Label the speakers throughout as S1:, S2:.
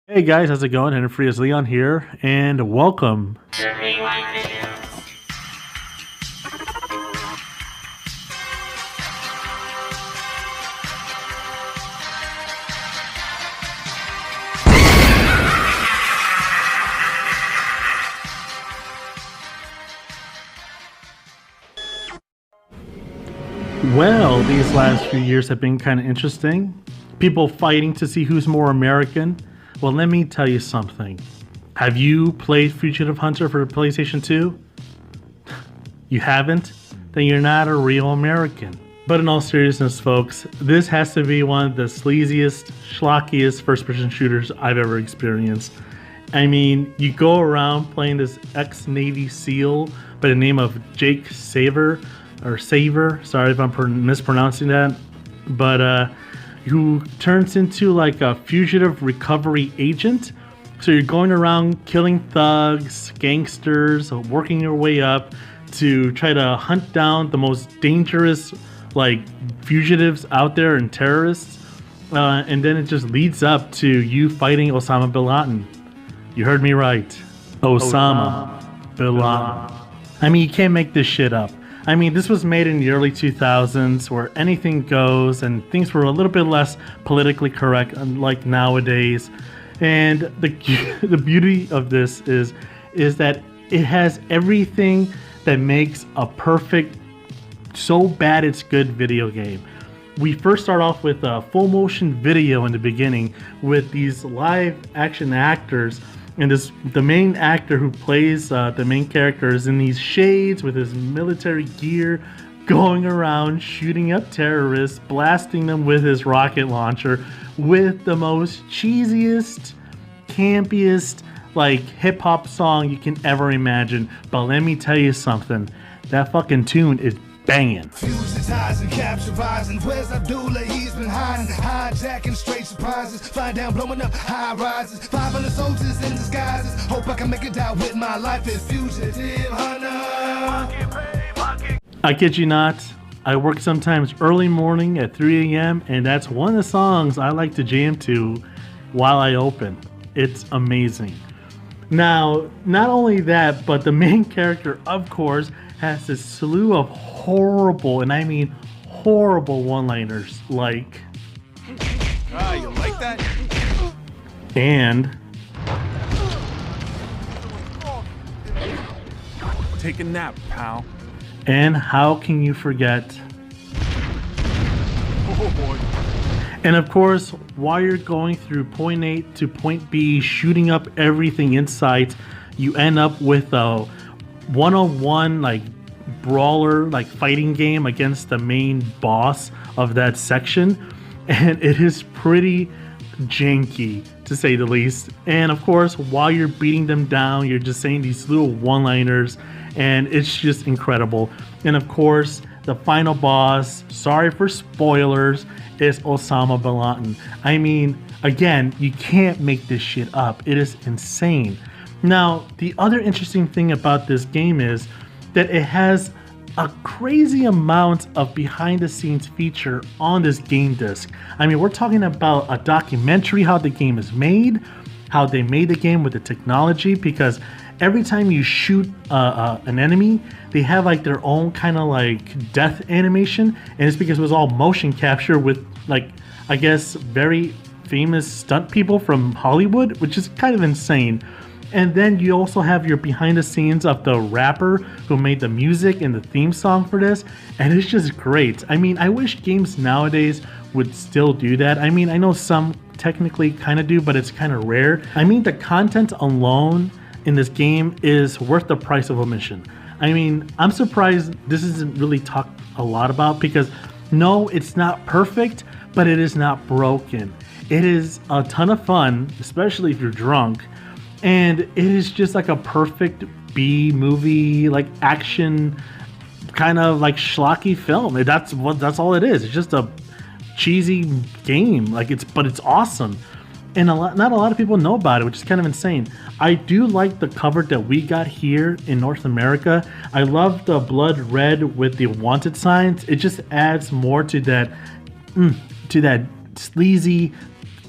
S1: Hey guys, how's it going? And free as Leon here, and welcome. Well, these last few years have been kind of interesting. People fighting to see who's more American. Well, let me tell you something. Have you played Fugitive Hunter for PlayStation 2? You haven't? Then you're not a real American. But in all seriousness, folks, this has to be one of the sleaziest, schlockiest first-person shooters I've ever experienced. I mean, you go around playing this ex-Navy SEAL by the name of Jake Saver, sorry if I'm mispronouncing that, but who turns into like a fugitive recovery agent. So you're going around killing thugs, gangsters, working your way up to try to hunt down the most dangerous like fugitives out there and terrorists. And then it just leads up to you fighting Osama Bin Laden. You heard me right. Osama Bin Laden. I mean, you can't make this shit up. I mean, this was made in the early 2000s where anything goes and things were a little bit less politically correct, unlike nowadays. And the beauty of this is that it has everything that makes a perfect, so bad it's good video game. We first start off with a full motion video in the beginning with these live action actors. And the main actor who plays the main character is in these shades with his military gear, going around shooting up terrorists, blasting them with his rocket launcher with the most cheesiest, campiest, like hip hop song you can ever imagine. But let me tell you something, that fucking tune is banging.
S2: And capture rising. Where's Abdullah? He's been hiding, hijacking straight surprises. Fly down, blowing up high rises. 500 soldiers in disguises. Hope I can make it out with my life as fugitive hunter.
S1: I kid you not. I work sometimes early morning at 3 a.m. and that's one of the songs I like to jam to while I open. It's amazing. Now, not only that, but the main character, of course, has this slew of horrible, and I mean horrible one-liners, like...
S3: you like that?
S1: And...
S3: Take a nap, pal.
S1: And how can you forget...
S3: Oh boy.
S1: And of course, while you're going through point A to point B, shooting up everything in sight, you end up with a one-on-one like brawler, like fighting game against the main boss of that section. And it is pretty janky, to say the least. And of course, while you're beating them down, you're just saying these little one-liners, and it's just incredible. And of course, the final boss, sorry for spoilers, is Osama Bin Laden. I mean, again, you can't make this shit up. It is insane. Now, the other interesting thing about this game is that it has a crazy amount of behind the scenes feature on this game disc. I mean, we're talking about a documentary, how the game is made, how they made the game with the technology, because every time you shoot an enemy, they have like their own kind of like death animation, and it's because it was all motion capture with like, I guess, very famous stunt people from Hollywood, which is kind of insane. And then you also have your behind the scenes of the rapper who made the music and the theme song for this, and it's just great. I mean, I wish games nowadays would still do that. I mean, I know some technically kind of do, but it's kind of rare. I mean, the content alone in this game is worth the price of admission. I mean, I'm surprised this isn't really talked a lot about, because no, it's not perfect, but it is not broken. It is a ton of fun, especially if you're drunk, and it is just like a perfect B movie, like action kind of like schlocky film. That's all it is. It's just a cheesy game, but it's awesome. And not a lot of people know about it, which is kind of insane. I do like the cover that we got here in North America. I love the blood red with the wanted signs. It just adds more to that sleazy,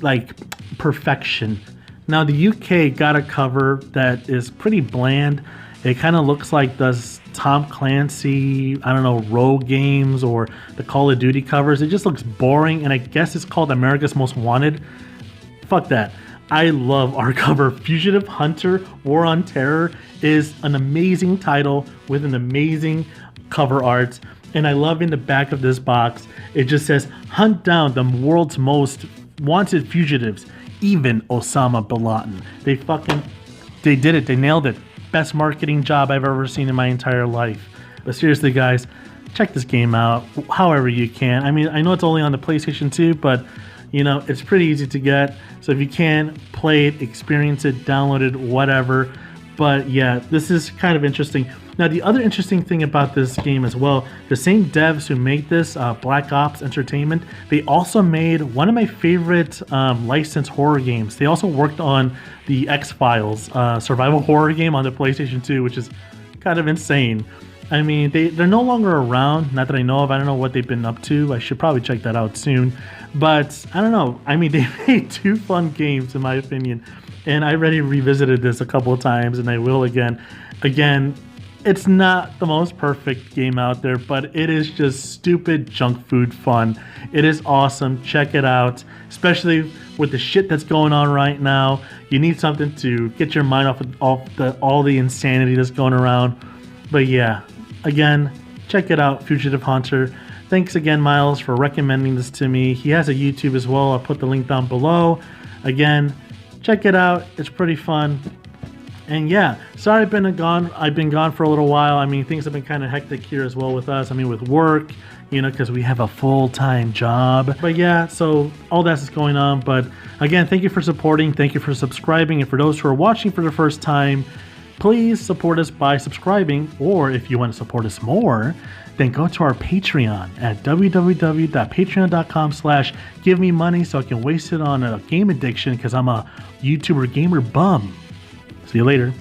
S1: like, perfection Now the UK got a cover that is pretty bland. It kind of looks like the Tom Clancy, I don't know, Rogue games or the Call of Duty covers. It just looks boring, and I guess it's called America's Most Wanted. Fuck that. I love our cover. Fugitive Hunter War on Terror is an amazing title with an amazing cover art. And I love in the back of this box, it just says, hunt down the world's most wanted fugitives, even Osama Bin Laden. They did it. They nailed it. Best marketing job I've ever seen in my entire life. But seriously, guys, check this game out however you can. I mean, I know it's only on the PlayStation 2, but you know, it's pretty easy to get. So if you can, play it, experience it, download it, whatever. But yeah, this is kind of interesting. Now, the other interesting thing about this game as well, the same devs who made this, Black Ops Entertainment, they also made one of my favorite licensed horror games. They also worked on the X-Files survival horror game on the PlayStation 2, which is kind of insane. I mean, they're no longer around, not that I know of. I don't know what they've been up to. I should probably check that out soon. But I don't know. I mean, they made two fun games, in my opinion. And I already revisited this a couple of times, and I will again. Again, it's not the most perfect game out there, but it is just stupid junk food fun. It is awesome. Check it out, especially with the shit that's going on right now. You need something to get your mind off all the insanity that's going around. But yeah, again, check it out, Fugitive Hunter. Thanks again, Miles, for recommending this to me. He has a YouTube as well. I'll put the link down below. Again, check it out. It's pretty fun. And yeah, sorry I've been gone for a little while. I mean, things have been kind of hectic here as well with us. I mean, with work, you know, because we have a full-time job. But yeah, so all that's going on. But again, thank you for supporting. Thank you for subscribing. And for those who are watching for the first time, please support us by subscribing. Or if you want to support us more, then go to our Patreon at www.patreon.com/givememoney so I can waste it on a game addiction because I'm a YouTuber gamer bum. See you later.